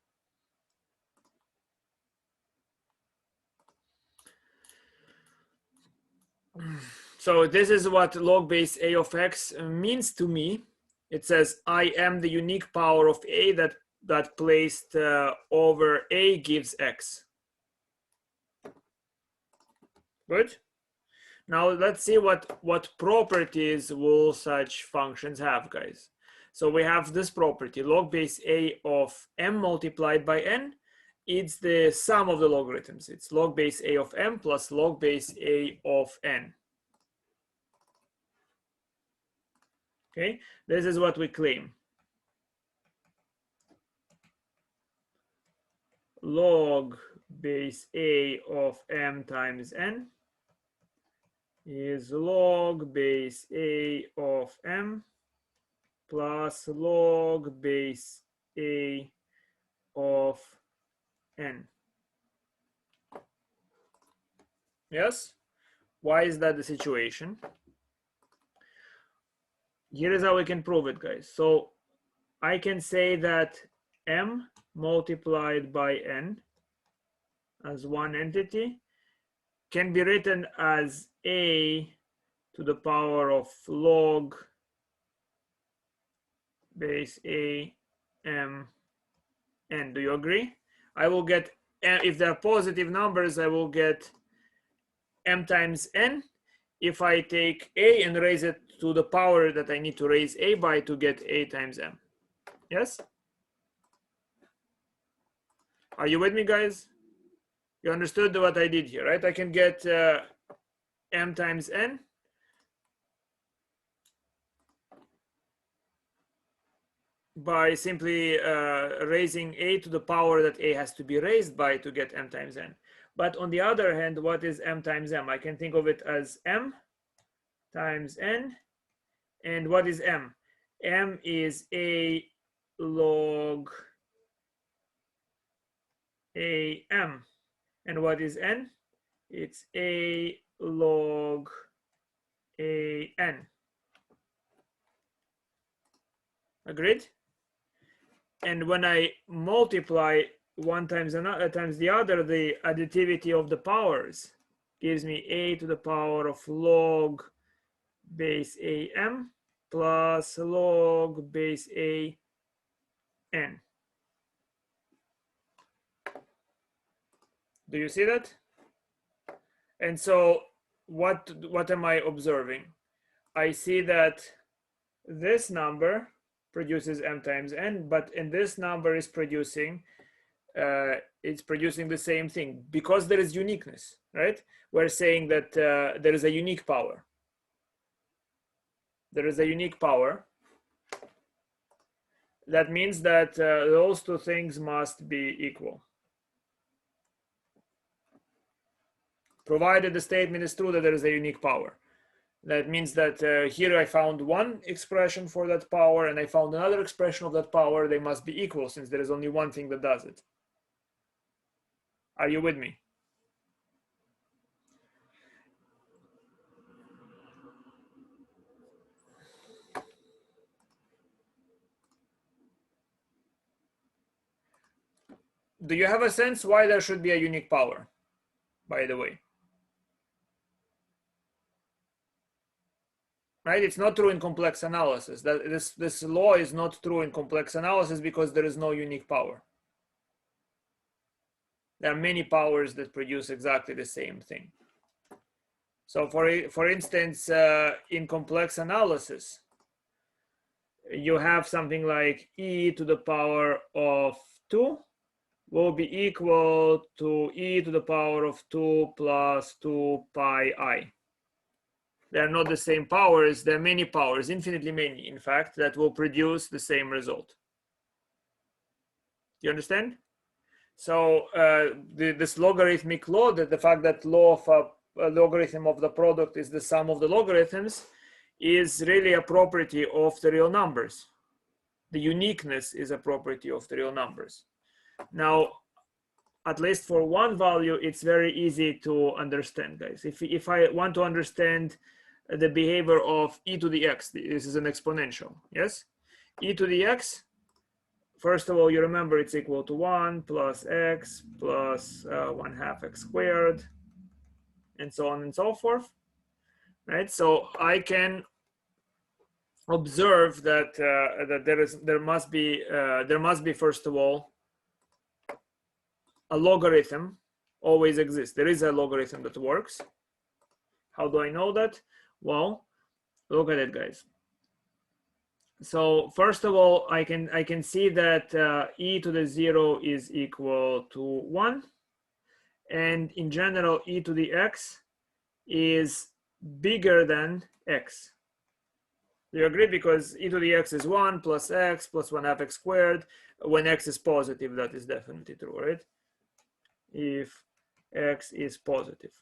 So this is what log base a of x means to me. It says I am the unique power of a that placed over a gives x. Good. Now let's see what properties will such functions have, guys. So we have this property, log base a of m multiplied by n. It's the sum of the logarithms. It's log base a of m plus log base a of n. Okay, this is what we claim. Log base a of m times n is log base a of m plus log base a of n. Yes? Why is that the situation? Here is how we can prove it, guys. So I can say that m multiplied by n as one entity can be written as a to the power of log base a m n. Do you agree? I will get, if they're positive numbers, I will get m times n. If I take a and raise it to the power that I need to raise a by to get a times m. Yes? Are you with me, guys? You understood what I did here, right? I can get m times n by simply raising a to the power that a has to be raised by to get m times n. But on the other hand, what is m times m? I can think of it as m times n. And what is m? M is a log a m. And what is n? It's a log a n. Agreed? And when I multiply one times another times the other, the additivity of the powers gives me a to the power of log base a m plus log base a n. Do you see that? And so what am I observing? I see that this number produces m times n, but in this number is producing it's producing the same thing because there is uniqueness, right? We're saying that there is a unique power. There is a unique power. That means that those two things must be equal. Provided the statement is true that there is a unique power. That means that here I found one expression for that power and I found another expression of that power. They must be equal since there is only one thing that does it. Are you with me? Do you have a sense why there should be a unique power, by the way? Right? It's not true in complex analysis. That this law is not true in complex analysis because there is no unique power. There are many powers that produce exactly the same thing. So for instance, in complex analysis, you have something like e to the power of 2 will be equal to e to the power of 2 plus 2 pi I. They're not the same powers. There are many powers, infinitely many, in fact, that will produce the same result. Do you understand? So this logarithmic law, that the fact that law of a logarithm of the product is the sum of the logarithms, is really a property of the real numbers. The uniqueness is a property of the real numbers. Now, at least for one value, it's very easy to understand, guys. If I want to understand the behavior of e to the x, this is an exponential, yes? E to the x, first of all, you remember it's equal to 1 plus x plus 1/2 x squared, and so on and so forth, right? So I can observe that there must be first of all a logarithm always exists. There is a logarithm that works. How do I know that? Well, look at it, guys. So first of all, I can see that e to the 0 is equal to 1, and in general e to the x is bigger than x. Do you agree? Because e to the x is 1 plus x plus 1/2 x squared. When x is positive, that is definitely true, right? If x is positive.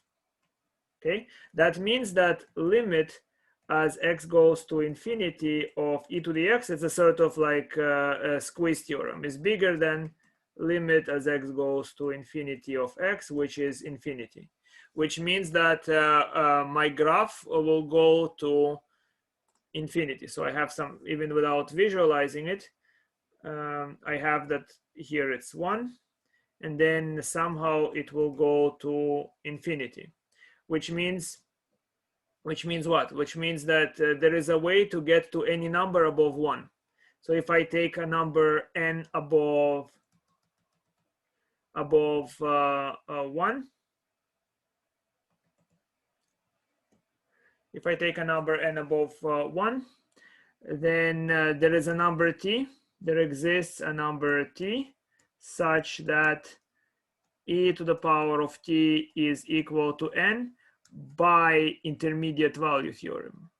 Okay, that means that limit as x goes to infinity of e to the x, it's a sort of like a squeeze theorem, is bigger than limit as x goes to infinity of x, which is infinity, which means that my graph will go to infinity. So I have some, even without visualizing it, I have that here it's 1, and then somehow it will go to infinity, which means what? Which means that there is a way to get to any number above 1. So if I take a number n above 1, if I take a number n above 1, then there is a number t. There exists a number t such that e to the power of t is equal to n by intermediate value theorem.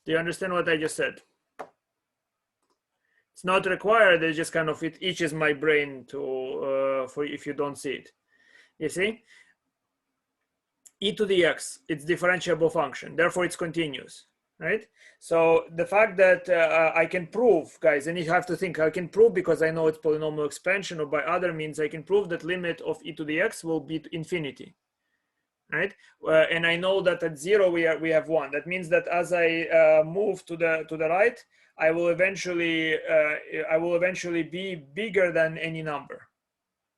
Do you understand what I just said? It's not required. It's just kind of, it itches my brain to for if you don't see it. You see, e to the x, it's differentiable function, therefore it's continuous, right? So the fact that I can prove, guys, and you have to think, I can prove because I know it's polynomial expansion, or by other means I can prove that limit of e to the x will be to infinity, right? And I know that at 0 we have 1. That means that as I move to the right, I will eventually be bigger than any number,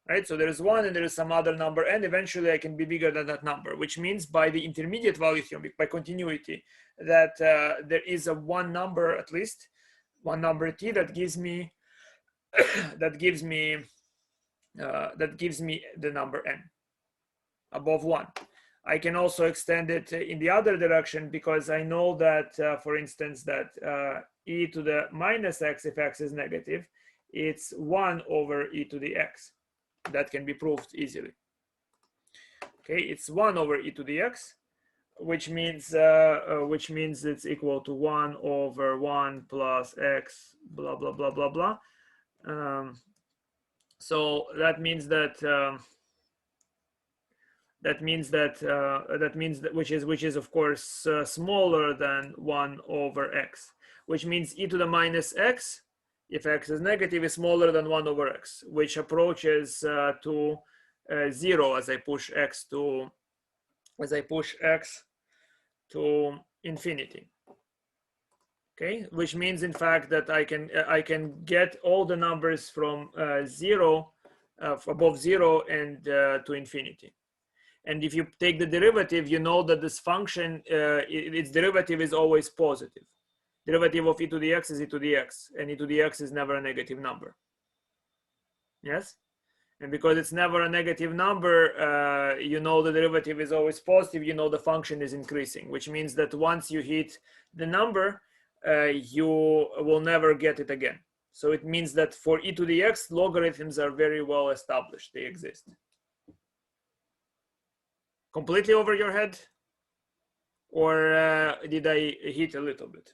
right? So there is 1 and there is some other number, and eventually I can be bigger than that number, which means by the intermediate value theorem, by continuity, that there is a one number, at least one number t, that gives me that gives me the number n above 1. I can also extend it in the other direction, because I know that, for instance, that e to the minus x, if x is negative, it's 1 over e to the x. That can be proved easily. Okay, it's 1 over e to the x, which means it's equal to 1 over 1 plus x, blah blah blah blah blah. So that means that which is of course smaller than 1 over x, which means e to the minus x, if x is negative, is smaller than 1 over x, which approaches to 0 as I push x to infinity. Okay, which means in fact that I can get all the numbers from 0 above 0 and to infinity. And if you take the derivative, you know that this function, its derivative is always positive. Derivative of e to the x is e to the x, and e to the x is never a negative number. Yes? And because it's never a negative number, you know the derivative is always positive, you know the function is increasing, which means that once you hit the number, you will never get it again. So it means that for e to the x, logarithms are very well established, they exist. Completely over your head? Or did I hit a little bit?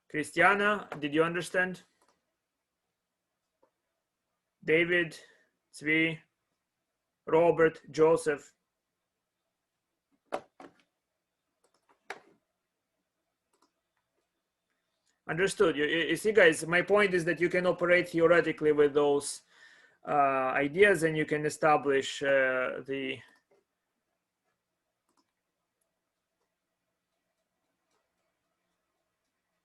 Christiana, did you understand? David, Zvi, Robert, Joseph. Understood. You see, guys, my point is that you can operate theoretically with those ideas, and you can establish the.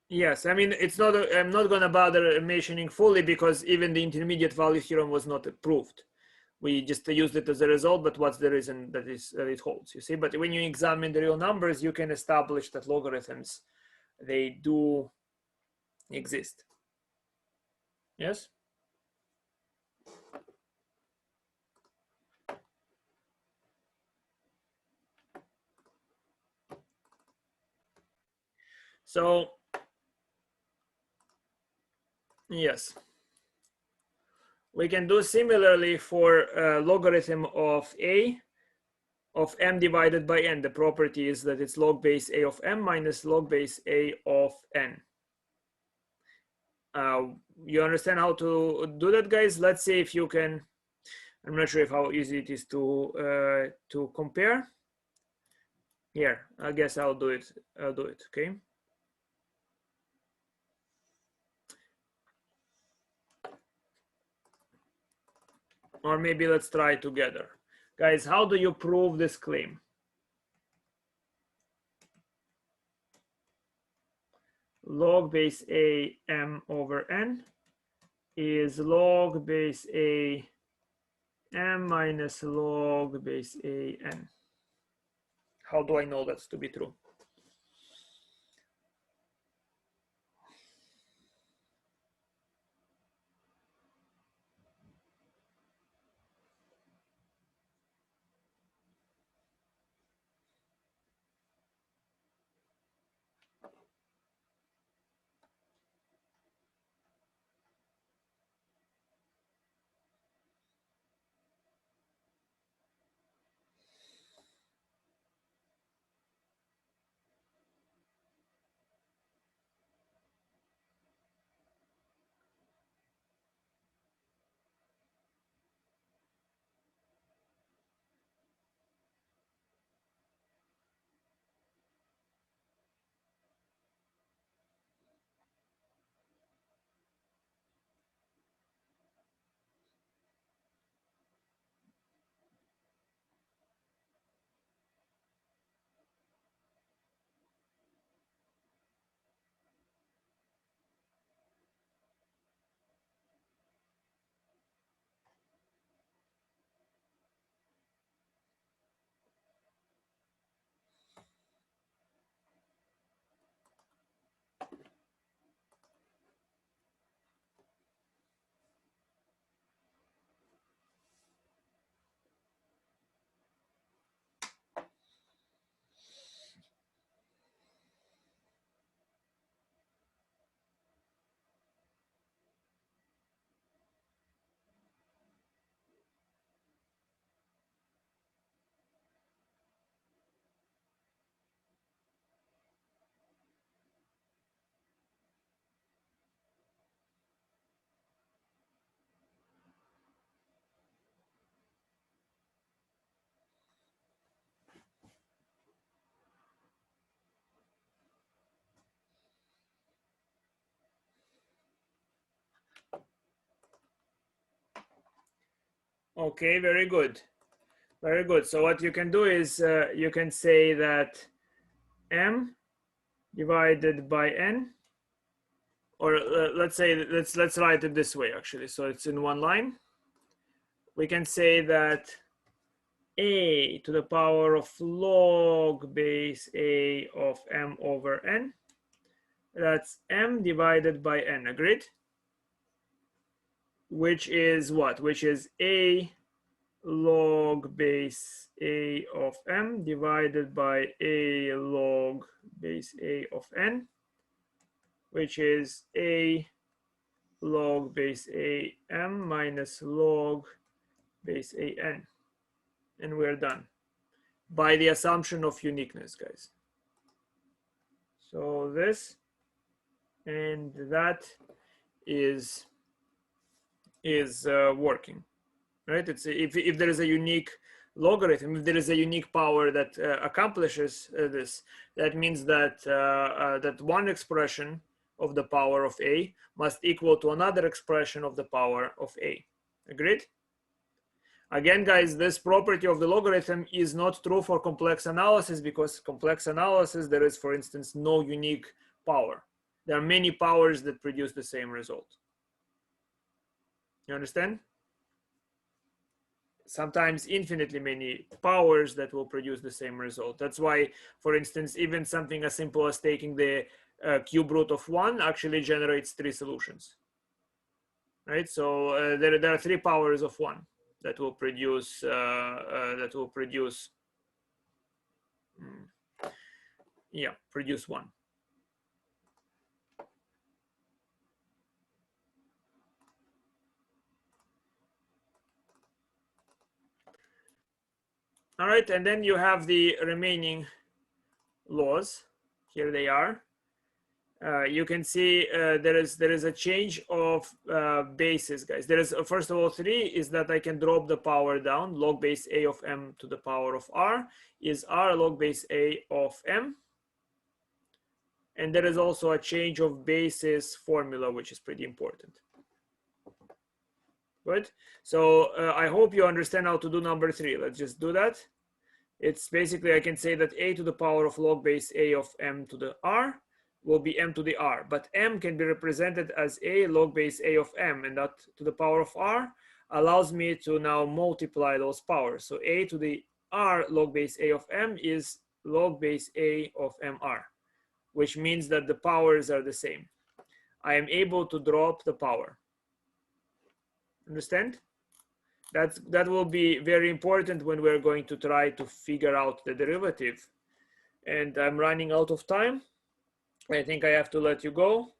Yes, I mean, it's not. I'm not going to bother mentioning fully because even the intermediate value theorem was not proved. We just used it as a result, but what's the reason that it holds? You see, but when you examine the real numbers, you can establish that logarithms, they do exist. Yes. So yes, we can do similarly for logarithm of a of m divided by n. The property is that it's log base a of m minus log base a of n. You understand how to do that, guys? Let's see if you can. I'm not sure if how easy it is to compare. Here, I guess I'll do it. I'll do it. Okay. Or maybe let's try together, guys. How do you prove this claim? Log base a m over n is log base a m minus log base a n. How do I know that's to be true? Okay, very good. Very good. So what you can do is you can say that m divided by n, or let's say let's write it this way actually. So it's in one line. We can say that a to the power of log base a of m over n. That's m divided by n. Agreed? Which is what? Which is a log base a of m divided by a log base a of n, which is a log base a m minus log base a n. And we're done by the assumption of uniqueness, guys. So this and that is working, right? It's if there is a unique logarithm, if there is a unique power that accomplishes this, that means that that one expression of the power of a must equal to another expression of the power of a. Agreed? Again, guys, this property of the logarithm is not true for complex analysis, because complex analysis, there is, for instance, no unique power. There are many powers that produce the same result. You understand? Sometimes infinitely many powers that will produce the same result. That's why, for instance, even something as simple as taking the cube root of 1 actually generates 3 solutions. Right? So there are 3 powers of 1 that will produce produce 1. All right, and then you have the remaining laws. Here they are. You can see there is a change of bases, guys. There is first of all 3 is that I can drop the power down. Log base a of m to the power of r is r log base a of m. And there is also a change of bases formula, which is pretty important. Good. So I hope you understand how to do number 3. Let's just do that. It's basically, I can say that a to the power of log base a of m to the r will be m to the r, but m can be represented as a log base a of m, and that to the power of r allows me to now multiply those powers. So a to the r log base a of m is log base a of mr, which means that the powers are the same. I am able to drop the power. Understand? That will be very important when we're going to try to figure out the derivative. And I'm running out of time. I think I have to let you go.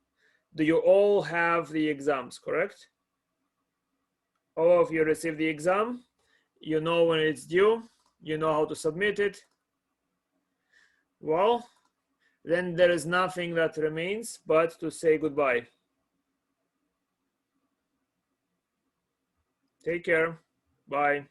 Do you all have the exams, correct? All of you received the exam. You know when it's due. You know how to submit it. Well, then there is nothing that remains but to say goodbye. Take care. Bye.